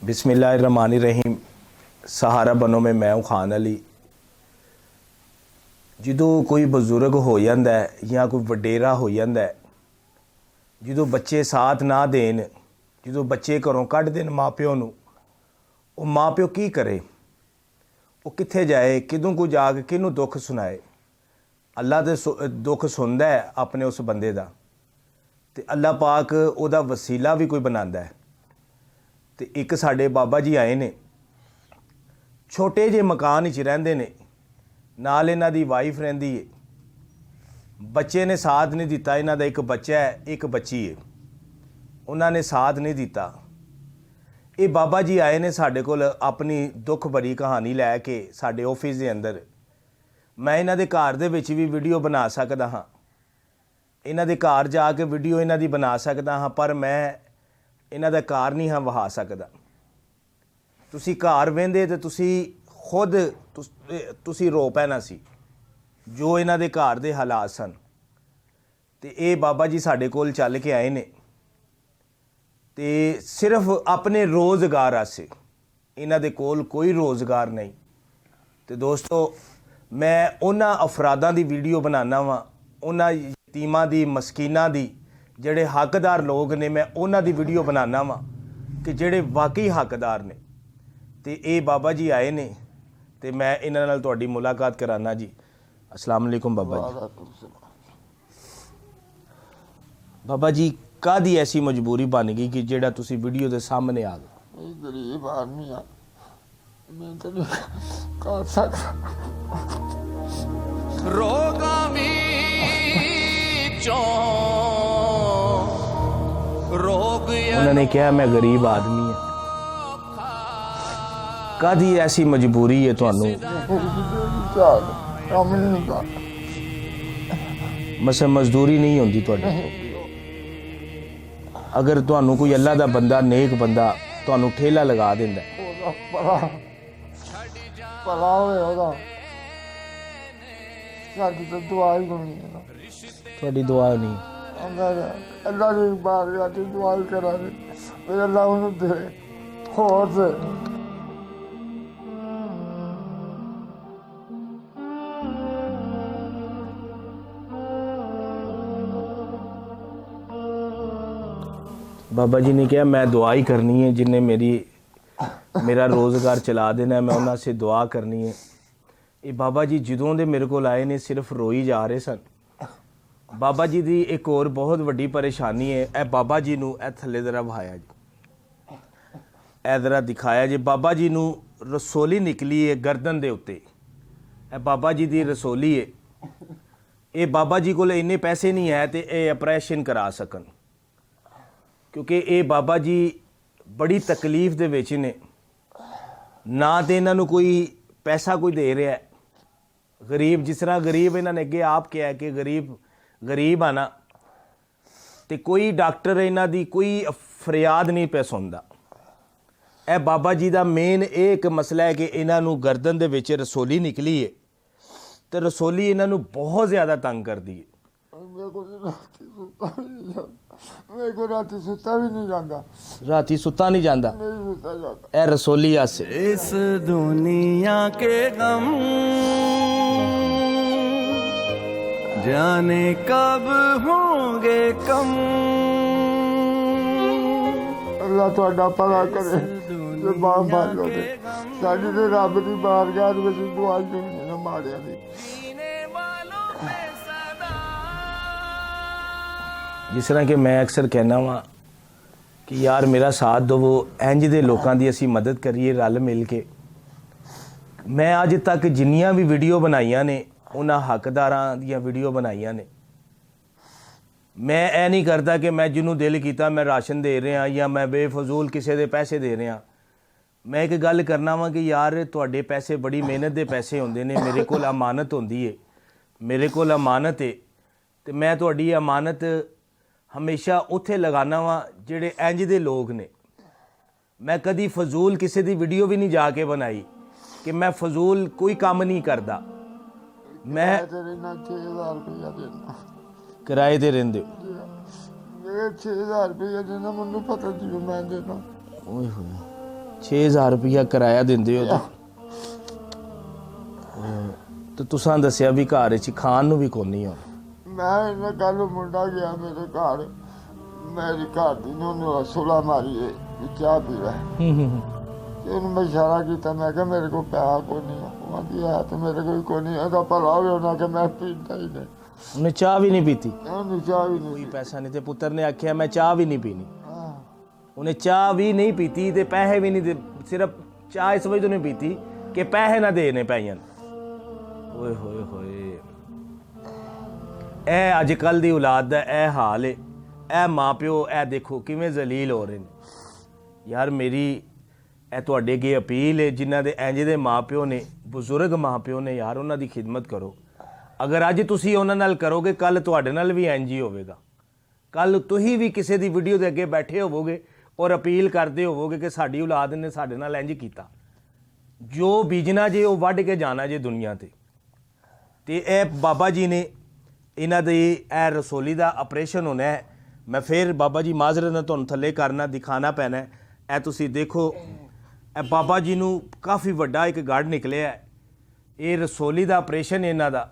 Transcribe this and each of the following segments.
बिस्मिल्लाहिर्रहमानिर्रहीम। सहारा बनो में मैं हूँ खान अली। ਜਦੋਂ ਕੋਈ ਬਜ਼ੁਰਗ ਹੋ ਜਾਂਦਾ ਜਾਂ ਕੋਈ ਵਡੇਰਾ ਹੋ ਜਾਂਦਾ, ਜਦੋਂ ਬੱਚੇ ਸਾਥ ਨਾ ਦੇਣ, ਜਦੋਂ ਬੱਚੇ ਘਰੋਂ ਕੱਢ ਦੇਣ ਮਾਂ ਪਿਓ ਨੂੰ, ਉਹ ਮਾਂ ਪਿਓ ਕੀ ਕਰੇ? ਉਹ ਕਿੱਥੇ ਜਾਏ? ਕਿਦੋਂ ਕੋ ਜਾ ਕੇ ਕਿਹਨੂੰ ਦੁੱਖ ਸੁਣਾਏ? ਅੱਲਾ ਤੇ ਦੁੱਖ ਸੁਣਦਾ ਹੈ ਆਪਣੇ ਉਸ ਬੰਦੇ ਦਾ, ਤੇ ਅੱਲਾ ਪਾਕ ਉਹਦਾ ਵਸੀਲਾ ਵੀ ਕੋਈ ਬਣਾਉਂਦਾ ਹੈ। ਤੇ ਇੱਕ ਸਾਡੇ ਬਾਬਾ ਜੀ ਆਏ ਨੇ, ਛੋਟੇ ਜਿਹੇ ਮਕਾਨ ਵਿੱਚ ਰਹਿੰਦੇ ਨੇ, ਨਾਲ ਇਹਨਾਂ ਦੀ ਵਾਈਫ ਰਹਿੰਦੀ ਹੈ। ਬੱਚੇ ਨੇ ਸਾਥ ਨਹੀਂ ਦਿੱਤਾ। ਇਹਨਾਂ ਦਾ ਇੱਕ ਬੱਚਾ ਹੈ, ਇੱਕ ਬੱਚੀ ਹੈ। ਉਹਨਾਂ ਨੇ ਸਾਥ ਨਹੀਂ ਦਿੱਤਾ। ਇਹ ਬਾਬਾ ਜੀ ਆਏ ਨੇ ਸਾਡੇ ਕੋਲ ਆਪਣੀ ਦੁੱਖ ਭਰੀ ਕਹਾਣੀ ਲੈ ਕੇ ਸਾਡੇ ਆਫਿਸ ਦੇ ਅੰਦਰ। ਮੈਂ ਇਹਨਾਂ ਦੇ ਘਰ ਦੇ ਵਿੱਚ ਵੀ ਵੀਡੀਓ ਬਣਾ ਸਕਦਾ ਹਾਂ, ਇਹਨਾਂ ਦੇ ਘਰ ਜਾ ਕੇ ਵੀਡੀਓ ਇਹਨਾਂ ਦੀ ਬਣਾ ਸਕਦਾ ਹਾਂ, ਪਰ ਮੈਂ ਇਹਨਾਂ ਦਾ ਘਰ ਨਹੀਂ ਹਾਂ ਵਹਾ ਸਕਦਾ। ਤੁਸੀਂ ਘਰ ਵਹਿੰਦੇ ਤੇ ਤੁਸੀਂ ਖੁਦ ਤੁਸੀਂ ਰੋ ਪੈਣਾ ਸੀ ਜੋ ਇਹਨਾਂ ਦੇ ਘਰ ਦੇ ਹਾਲਾਤ ਸਨ। ਤੇ ਇਹ ਬਾਬਾ ਜੀ ਸਾਡੇ ਕੋਲ ਚੱਲ ਕੇ ਆਏ ਨੇ ਤੇ ਸਿਰਫ ਆਪਣੇ ਰੋਜ਼ਗਾਰ ਵਾਸਤੇ। ਇਹਨਾਂ ਦੇ ਕੋਲ ਕੋਈ ਰੋਜ਼ਗਾਰ ਨਹੀਂ। ਤੇ ਦੋਸਤੋ, ਮੈਂ ਉਹਨਾਂ ਅਫਰਾਦਾਂ ਦੀ ਵੀਡੀਓ ਬਣਾਉਣਾ ਵਾਂ, ਉਹਨਾਂ ਯਤੀਮਾਂ ਦੀ, ਮਸਕੀਨਾਂ ਦੀ, ਜਿਹੜੇ ਹੱਕਦਾਰ ਲੋਕ ਨੇ, ਮੈਂ ਉਹਨਾਂ ਦੀ ਵੀਡੀਓ ਬਣਾਉਣਾ ਵਾਂ ਕਿ ਜਿਹੜੇ ਵਾਕਈ ਹੱਕਦਾਰ ਨੇ। ਤੇ ਇਹ ਬਾਬਾ ਜੀ ਆਏ ਨੇ ਤੇ मैं इन्हां नाल तुहाडी मुलाकात कराना जी। अस्सलाम वालेकुम बाबा जी। बाबा जी, कादी ऐसी मजबूरी बन गई कि जेड़ा तुसी वीडियो दे सामने आ गए? गरीब आदमी आ, मैं तो नहीं कर सकता। रोगा रोग उन्होंने कहा मैं गरीब आदमी है। कादी ऐसी मजबूरी है तुहानू? मसे मजदूरी नहीं होंदी तुहाडी? अगर तुहानू कोई अल्लाह दा बंदा, नेक बंदा तुहानू ठेला लगा दिंदा, भला होए ओदा, साडी तो दुआ ही कोनी है। तुहाडी दुआ नहीं? अल्लाह दी बारगाह च दुआ ही करांगे वे अल्लाह उन्हें दे। होर से बाबा जी ने कहा मैं दुआ ही करनी है, जिन्हें मेरा रोज़गार चला देना है, मैं उन्होंने से दुआ करनी है। ये बाबा जी जदों दे मेरे को आए ने सिर्फ रोई जा रहे सन। बाबा जी की एक और बहुत वड्डी परेशानी है। ए बाबा जी नू ए थले जरा बहाया जी, ए जरा दिखाया जी। बाबा जी नू रसोली निकली है गर्दन दे उत्ते। ए बाबा जी की रसोली है। ये बाबा जी को इन्ने पैसे नहीं है तो ये ऑपरेशन करा सकन, क्योंकि ये बाबा जी बड़ी तकलीफ दे विच ने। ना तो इन्हों कोई पैसा कोई दे रहा है। गरीब, जिस तरह गरीब इन्होंने अगे आप कहा कि गरीब आना, तो कोई डॉक्टर इन्हों की कोई फरियाद नहीं पे सुनता। यह बाबा जी का मेन एक मसला है कि इन्हों गर्दन दे विच रसोली निकली है, तो रसोली इन्हों बहुत ज़्यादा तंग करती है। मेरे को राती सुता भी नहीं जाता। राती सुता नहीं जाता? नहीं सुता जाता। ए रसोली आसे इस दुनिया के गम जाने कब होंगे कम। अल्लाह तुहाडा भला करे ते बार बार लोगे साडी ते रब दी बारगाह विच दुआ करनी ना माड़ियां दी। जिस तरह कि मैं अक्सर कहना वा कि यार मेरा साथ दो, इंज दे लोगों की असी मदद करिए रल मिल के। मैं अज तक जिन्नियां भी वीडियो बनाइया ने उन्हां हकदारां दियां वीडियो बनाइया ने। मैं ये नहीं करता कि मैं जिन्हों दिल किया मैं राशन दे रहा या मैं बेफजूल किसी के पैसे दे रहा। मैं एक गल करना वा कि यार तुहाडे पैसे बड़ी मेहनत के पैसे होंदे ने, मेरे कोल अमानत होंदी है, मेरे कोल अमानत है, तो मैं तुहाडी अमानत हमेशा उत्थे लगाना वा जेड़े इंज दे लोग ने। मैं कदी फजूल किसी की वीडियो भी नहीं जाके बनाई कि मैं फजूल कोई काम नहीं करता। मैं किराए ते रहिंदे हो? 6000 रुपया देना, मैनू पता जी मैं देना। ओए होए 6000 ਰੁਪਇਆ ਕਿਰਾਇਆ ਦਿੰਦੇ ਹੋ ਤੇ ਤੁਸੀਂ ਦੱਸਿਆ ਵੀ ਘਰ ਵਿੱਚ ਖਾਣ ਨੂੰ ਵੀ ਕੋਈ ਨਹੀਂ ਹੋ। ਮੈਂ ਇਹਨਾਂ ਕੱਲ ਮੁੰਡਾ ਗਿਆ ਮੇਰੇ ਘਰ, ਮੇਰੀ ਘਰ ਦੀ ਨੂੰ ਉਹਨੇ ਸੁਲਾ ਮਾਰੀ ਹੈ ਵੀ ਚਾਹ ਪੀ ਲੈ। ਤੇ ਉਹਨੂੰ ਮੈਂ ਇਸ਼ਾਰਾ ਕੀਤਾ, ਮੈਂ ਕਿਹਾ ਮੇਰੇ ਕੋਲ ਪੈਸਾ ਕੋਈ ਨਹੀਂ। ਉਹ ਆਂਦੀ ਹੈ ਤੇ ਮੇਰੇ ਕੋਲ ਕੋਈ ਨਹੀਂ। ਇਹਦਾ ਭਲਾ ਹੋਵੇ ਉਹਨਾਂ ਕਿ ਮੈਂ ਪੀਂਦਾ ਹੀ ਨਹੀਂ। ਉਹਨੇ ਚਾਹ ਵੀ ਨਹੀਂ ਪੀਤੀ? ਉਹਨੂੰ ਚਾਹ ਵੀ ਕੋਈ ਨਹੀਂ। ਪੈਸਾ ਨਹੀਂ ਤੇ ਪੁੱਤਰ ਨੇ ਆਖਿਆ ਮੈਂ ਚਾਹ ਵੀ ਨਹੀਂ ਪੀਣੀ। ਹਾਂ। ਉਹਨੇ ਚਾਹ ਵੀ ਨਹੀਂ ਪੀਤੀ ਤੇ ਪੈਸੇ ਵੀ ਨਹੀਂ ਦੇ, ਸਿਰਫ ਚਾਹ ਇਸ ਵਜ੍ਹਾ ਤੋਂ ਨਹੀਂ ਪੀਤੀ ਕਿ ਪੈਸੇ ਨਾ ਦੇਣੇ ਪੈਣ। ਓਏ ਹੋਏ ਹੋਏ, ਇਹ ਅੱਜ ਕੱਲ੍ਹ ਦੀ ਔਲਾਦ ਦਾ ਇਹ ਹਾਲ ਹੈ। ਇਹ ਮਾਂ ਪਿਓ ਇਹ ਦੇਖੋ ਕਿਵੇਂ ਜ਼ਲੀਲ ਹੋ ਰਹੇ ਨੇ। ਯਾਰ ਮੇਰੀ ਇਹ ਤੁਹਾਡੇ ਅੱਗੇ ਅਪੀਲ ਹੈ, ਜਿਨ੍ਹਾਂ ਦੇ ਇੰਜ ਦੇ ਮਾਂ ਪਿਓ ਨੇ, ਬਜ਼ੁਰਗ ਮਾਂ ਪਿਓ ਨੇ, ਯਾਰ ਉਹਨਾਂ ਦੀ ਖਿਦਮਤ ਕਰੋ। ਅਗਰ ਅੱਜ ਤੁਸੀਂ ਉਹਨਾਂ ਨਾਲ ਕਰੋਗੇ, ਕੱਲ ਤੁਹਾਡੇ ਨਾਲ ਵੀ ਇੰਜ ਹੀ ਹੋਵੇਗਾ। ਕੱਲ ਤੁਸੀਂ ਵੀ ਕਿਸੇ ਦੀ ਵੀਡੀਓ ਦੇ ਅੱਗੇ ਬੈਠੇ ਹੋਵੋਗੇ ਔਰ ਅਪੀਲ ਕਰਦੇ ਹੋਵੋਗੇ ਕਿ ਸਾਡੀ ਔਲਾਦ ਨੇ ਸਾਡੇ ਨਾਲ ਇੰਜ ਕੀਤਾ। ਜੋ ਬੀਜਣਾ ਜੇ ਉਹ ਵੱਢ ਕੇ ਜਾਣਾ ਜੇ ਦੁਨੀਆ ਤੇ ਇਹ ਬਾਬਾ ਜੀ ਨੇ ਇਹਨਾਂ ਦੀ ਇਹ ਰਸੋਲੀ ਦਾ ਆਪਰੇਸ਼ਨ ਹੋਣਾ ਹੈ। ਮੈਂ ਫਿਰ ਬਾਬਾ ਜੀ ਮਾਜ਼ਰਤ ਨਾਲ ਤੁਹਾਨੂੰ ਥੱਲੇ ਕਰਨਾ ਦਿਖਾਣਾ ਪੈਣਾ। ਇਹ ਤੁਸੀਂ ਦੇਖੋ, ਇਹ ਬਾਬਾ ਜੀ ਨੂੰ ਕਾਫੀ ਵੱਡਾ ਇੱਕ ਗੜ ਨਿਕਲਿਆ। ਇਹ ਰਸੋਲੀ ਦਾ ਆਪਰੇਸ਼ਨ ਇਹਨਾਂ ਦਾ।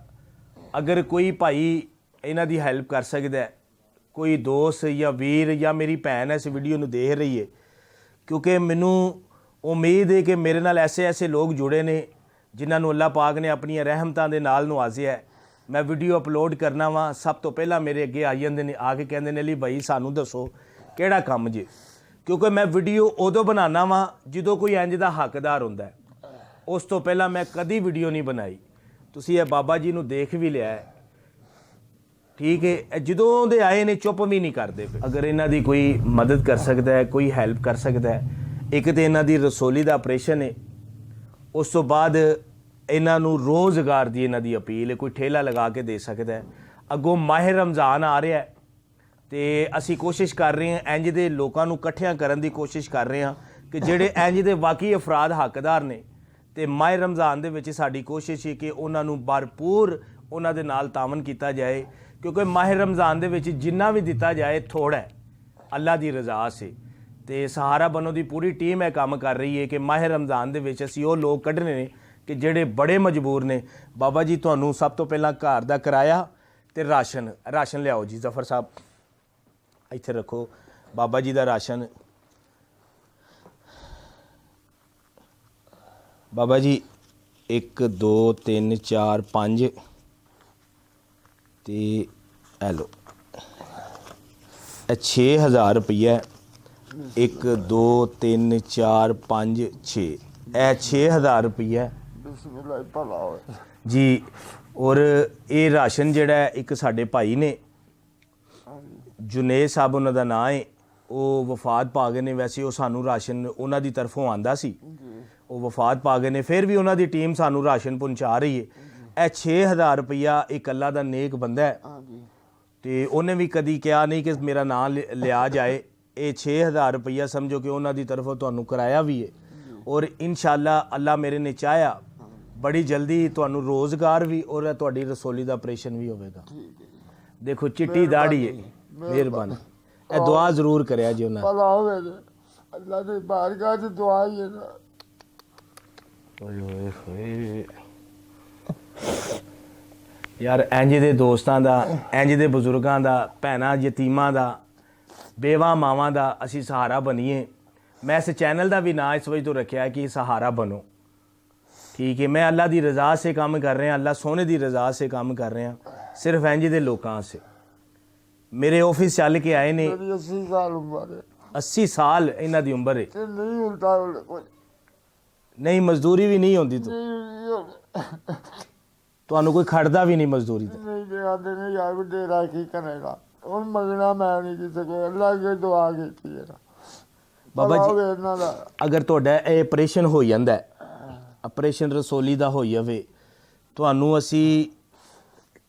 ਅਗਰ ਕੋਈ ਭਾਈ ਇਹਨਾਂ ਦੀ ਹੈਲਪ ਕਰ ਸਕਦਾ ਹੈ, ਕੋਈ ਦੋਸਤ ਜਾਂ ਵੀਰ ਜਾਂ ਮੇਰੀ ਭੈਣ ਇਸ ਵੀਡੀਓ ਨੂੰ ਦੇਖ ਰਹੀ ਹੈ, ਕਿਉਂਕਿ ਮੈਨੂੰ ਉਮੀਦ ਹੈ ਕਿ ਮੇਰੇ ਨਾਲ ਐਸੇ ਲੋਕ ਜੁੜੇ ਨੇ ਜਿਨ੍ਹਾਂ ਨੂੰ ਅੱਲਾਹ ਪਾਕ ਨੇ ਆਪਣੀਆਂ ਰਹਿਮਤਾਂ ਦੇ ਨਾਲ ਨਵਾਜ਼ਿਆ ਹੈ। ਮੈਂ ਵੀਡੀਓ ਅਪਲੋਡ ਕਰਨਾ ਵਾ, ਸਭ ਤੋਂ ਪਹਿਲਾਂ ਮੇਰੇ ਅੱਗੇ ਆ ਜਾਂਦੇ ਨੇ, ਆ ਕੇ ਕਹਿੰਦੇ ਨੇ ਅਲੀ ਭਾਈ ਸਾਨੂੰ ਦੱਸੋ ਕਿਹੜਾ ਕੰਮ ਜੇ, ਕਿਉਂਕਿ ਮੈਂ ਵੀਡੀਓ ਉਦੋਂ ਬਣਾਉਣਾ ਵਾ ਜਦੋਂ ਕੋਈ ਇੰਜ ਦਾ ਹੱਕਦਾਰ ਹੁੰਦਾ ਹੈ। ਉਸ ਤੋਂ ਪਹਿਲਾਂ ਮੈਂ ਕਦੀ ਵੀਡੀਓ ਨਹੀਂ ਬਣਾਈ। ਤੁਸੀਂ ਇਹ ਬਾਬਾ ਜੀ ਨੂੰ ਦੇਖ ਵੀ ਲਿਆ ਹੈ, ਠੀਕ ਹੈ। ਇਹ ਜਦੋਂ ਦੇ ਆਏ ਨੇ ਚੁੱਪ ਵੀ ਨਹੀਂ ਕਰਦੇ ਪਏ। ਅਗਰ ਇਹਨਾਂ ਦੀ ਕੋਈ ਮਦਦ ਕਰ ਸਕਦਾ ਹੈ, ਕੋਈ ਹੈਲਪ ਕਰ ਸਕਦਾ ਹੈ। ਇੱਕ ਤਾਂ ਇਹਨਾਂ ਦੀ ਰਸੋਲੀ ਦਾ ਆਪਰੇਸ਼ਨ ਹੈ, ਉਸ ਤੋਂ ਬਾਅਦ ਇਹਨਾਂ ਨੂੰ ਰੋਜ਼ਗਾਰ ਦੀ ਇਹਨਾਂ ਦੀ ਅਪੀਲ ਹੈ, ਕੋਈ ਠੇਲਾ ਲਗਾ ਕੇ ਦੇ ਸਕਦਾ ਹੈ। ਅੱਗੋਂ ਮਾਹ ਰਮਜ਼ਾਨ ਆ ਰਿਹਾ ਹੈ ਤੇ ਅਸੀਂ ਕੋਸ਼ਿਸ਼ ਕਰ ਰਹੇ ਹਾਂ ਇੰਜ ਦੇ ਲੋਕਾਂ ਨੂੰ ਇਕੱਠਿਆਂ ਕਰਨ ਦੀ ਕੋਸ਼ਿਸ਼ ਕਰ ਰਹੇ ਹਾਂ ਕਿ ਜਿਹੜੇ ਇੰਜ ਦੇ ਵਾਕਈ ਅਫਰਾਦ ਹੱਕਦਾਰ ਨੇ। ਤੇ ਮਾਹ ਰਮਜ਼ਾਨ ਦੇ ਵਿੱਚ ਸਾਡੀ ਕੋਸ਼ਿਸ਼ ਹੈ ਕਿ ਉਹਨਾਂ ਨੂੰ ਭਰਪੂਰ ਉਹਨਾਂ ਦੇ ਨਾਲ ਤਾਵਨ ਕੀਤਾ ਜਾਏ, ਕਿਉਂਕਿ ਮਾਹ ਰਮਜ਼ਾਨ ਦੇ ਵਿੱਚ ਜਿੰਨਾ ਵੀ ਦਿੱਤਾ ਜਾਏ ਥੋੜਾ ਹੈ, ਅੱਲਾ ਦੀ ਰਜ਼ਾ ਸੇ। ਤੇ ਸਹਾਰਾ ਬਨੋ ਦੀ ਪੂਰੀ ਟੀਮ ਇਹ ਕੰਮ ਕਰ ਰਹੀ ਹੈ ਕਿ ਮਾਹ ਰਮਜ਼ਾਨ ਦੇ ਵਿੱਚ ਅਸੀਂ ਉਹ ਲੋਕ ਕੱਢਣੇ ਨੇ ਕਿ ਜਿਹੜੇ ਬੜੇ ਮਜਬੂਰ ਨੇ। ਬਾਬਾ ਜੀ ਤੁਹਾਨੂੰ ਸਭ ਤੋਂ ਪਹਿਲਾਂ ਘਰ ਦਾ ਕਿਰਾਇਆ ਤੇ ਰਾਸ਼ਨ ਲਿਆਓ ਜੀ। ਜ਼ਫਰ ਸਾਹਿਬ ਇੱਥੇ ਰੱਖੋ ਬਾਬਾ ਜੀ ਦਾ ਰਾਸ਼ਨ। ਬਾਬਾ ਜੀ 1 2 3 4 5 ਤੇ ਇਹ ਲਓ, ਇਹ 6000 ਰੁਪਈਆ। 1 2 3 4 5 6 ਇਹ 6000 ਰੁਪਈਆ ਬਿਸਮਿਲ੍ਲਾਹ ਭਲਾ ਹੋਵੇ ਜੀ। ਔਰ ਇਹ ਰਾਸ਼ਨ ਜਿਹੜਾ ਹੈ, ਇੱਕ ਸਾਡੇ ਭਾਈ ਨੇ ਜੁਨੇਦ ਸਾਹਿਬ ਉਹਨਾਂ ਦਾ ਨਾਂ ਹੈ, ਉਹ ਵਫਾਤ ਪਾ ਗਏ ਨੇ। ਵੈਸੇ ਉਹ ਸਾਨੂੰ ਰਾਸ਼ਨ ਉਹਨਾਂ ਦੀ ਤਰਫੋਂ ਆਂਦਾ ਸੀ, ਉਹ ਵਫਾਤ ਪਾ ਗਏ ਨੇ। ਫਿਰ ਵੀ ਉਹਨਾਂ ਦੀ ਟੀਮ ਸਾਨੂੰ ਰਾਸ਼ਨ ਪਹੁੰਚਾ ਰਹੀ ਹੈ। ਇਹ 6000 ਰੁਪਈਆ ਇੱਕ ਅੱਲਾ ਦਾ ਨੇਕ ਬੰਦਾ ਹੈ ਤੇ ਉਹਨੇ ਵੀ ਕਦੀ ਕਿਹਾ ਨਹੀਂ ਕਿ ਮੇਰਾ ਨਾਂ ਲਿਆ ਜਾਏ। ਇਹ 6000 ਰੁਪਈਆ ਸਮਝੋ ਕਿ ਉਹਨਾਂ ਦੀ ਤਰਫੋਂ ਤੁਹਾਨੂੰ ਕਿਰਾਇਆ ਵੀ ਹੈ। ਔਰ ਇਨਸ਼ਾਅੱਲਾ ਅੱਲਾ ਮੇਰੇ ਨੇ ਚਾਹਿਆ ਬੜੀ ਜਲਦੀ ਤੁਹਾਨੂੰ ਰੋਜ਼ਗਾਰ ਵੀ ਔਰ ਤੁਹਾਡੀ ਰਸੋਲੀ ਦਾ ਆਪਰੇਸ਼ਨ ਵੀ ਹੋਵੇਗਾ। ਦੇਖੋ ਚਿੱਟੀ ਦਾੜੀ ਹੈ, ਮਿਹਰਬਾਨੀ। ਇਹ ਦੁਆ ਜ਼ਰੂਰ ਕਰਿਆ ਜੀ ਉਹਨਾਂ। ਭਲਾ ਹੋਵੇ ਅੱਲਾ ਦੀ ਬਾਰਗਾਹ 'ਚ ਦੁਆ ਹੀ ਹੈ ਨਾ। ਓਏ ਹੋਏ ਹੋਏ ਯਾਰ, ਇੰਜ ਦੇ ਦੋਸਤਾਂ ਦਾ, ਇੰਜ ਦੇ ਬਜ਼ੁਰਗਾਂ ਦਾ, ਭੈਣਾਂ ਯਤੀਮਾਂ ਦਾ, ਬੇਵਾ ਮਾਵਾਂ ਦਾ ਅਸੀਂ ਸਹਾਰਾ ਬਣੀਏ। ਮੈਂ ਇਸ ਚੈਨਲ ਦਾ ਵੀ ਨਾਂ ਇਸ ਵਜ੍ਹਾ ਤੋਂ ਰੱਖਿਆ ਕਿ ਸਹਾਰਾ ਬਣੋ, ਠੀਕ ਹੈ। ਮੈਂ ਅੱਲਾ ਦੀ ਰਜ਼ਾ ਸੇ ਕੰਮ ਕਰ ਰਿਹਾ, ਅੱਲਾ ਸੋਹਣੇ ਦੀ ਰਜ਼ਾ ਸੇ ਕੰਮ ਕਰ ਰਿਹਾ, ਸਿਰਫ ਇੰਜ ਦੇ ਲੋਕਾਂ ਸੇ। ਮੇਰੇ ਆਫਿਸ ਚੱਲ ਕੇ ਆਏ ਨੇ, ਮੇਰੀ 80 ਸਾਲ ਉਮਰ ਹੈ। 80 ਸਾਲ ਇਹਨਾਂ ਦੀ ਉਮਰ ਹੈ। ਤੇ ਨਹੀਂ ਹੁੰਦਾ ਕੋਈ ਨਹੀਂ ਮਜ਼ਦੂਰੀ ਵੀ ਨਹੀਂ ਹੁੰਦੀ, ਨਹੀਂ ਤੁਹਾਨੂੰ ਕੋਈ ਖੜਦਾ ਵੀ ਨਹੀਂ ਮਜ਼ਦੂਰੀ ਤੇ। ਦੇ ਆਦੇ ਨੇ ਯਾਰ ਡੇਰਾ ਕੀ ਕਰੇਗਾ ਹੁਣ ਮੰਗਣਾ ਮੈਂ ਨਹੀਂ ਕਿਸੇ ਕੋਲ। ਅੱਲਾ ਅੱਗੇ ਦੁਆ ਕੀਤੀ ਹੈ ਬਾਬਾ ਜੀ ਇਹਨਾਂ ਦਾ। ਅਗਰ ਤੁਹਾਡਾ ਇਹ ਆਪਰੇਸ਼ਨ ਹੋ ਜਾਂਦਾ, ਆਪਰੇਸ਼ਨ ਰਸੋਲੀ ਦਾ ਹੋਈ ਜਾਵੇ, ਤੁਹਾਨੂੰ ਅਸੀਂ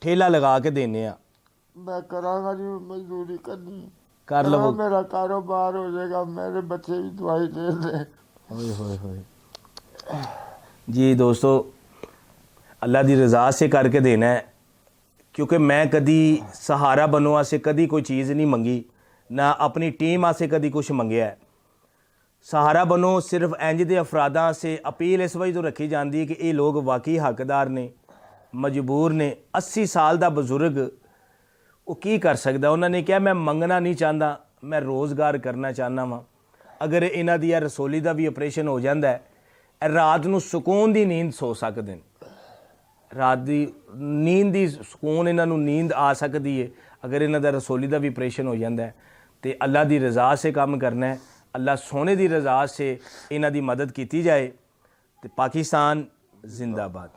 ਠੇਲਾ ਲਗਾ ਕੇ ਦੇਨੇ ਆ। ਮੈਂ ਕਰਾਂਗਾ ਜੀ, ਮਜ਼ਦੂਰੀ ਕਰਨੀ ਕਰ ਲਵੋ। ਮੇਰਾ ਕਾਰੋਬਾਰ ਹੋ ਜਾਏਗਾ, ਮੇਰੇ ਬੱਚੇ ਵੀ ਦਵਾਈ ਦੇ ਦੇ। ਓਏ ਹੋਏ ਹੋਏ ਜੀ ਦੋਸਤੋ, ਅੱਲਾ ਦੀ ਰਜ਼ਾ ਸੇ ਕਰਕੇ ਦੇਣਾ ਹੈ, क्योंकि मैं कदी सहारा बनों से कदी कोई चीज़ नहीं मंगी, ना अपनी टीम आसे कदी कुछ मंगया है। सहारा बनो सिर्फ इंज दे अफरादां से अपील इस वजह तो रखी जाती है कि ये लोग वाकई हकदार ने, मजबूर ने। 80 साल का बजुर्ग वो की कर सकता? उन्होंने कहा मैं मंगना नहीं चाहता, मैं रोज़गार करना चाहना वा। अगर इन्हां दी रसोली का भी ऑपरेशन हो जाता है, रात को सुकून की नींद सो सकते हैं, रात की नींद की सुकून इन्हों नींद आ सकती है अगर इन्हों का रसोली का भी ऑपरेशन हो जाता है। तो अल्लाह की रज़ा से काम करना है, अल्लाह सोने की रज़ा से इन्हां दी मदद की जाए। तो पाकिस्तान जिंदाबाद।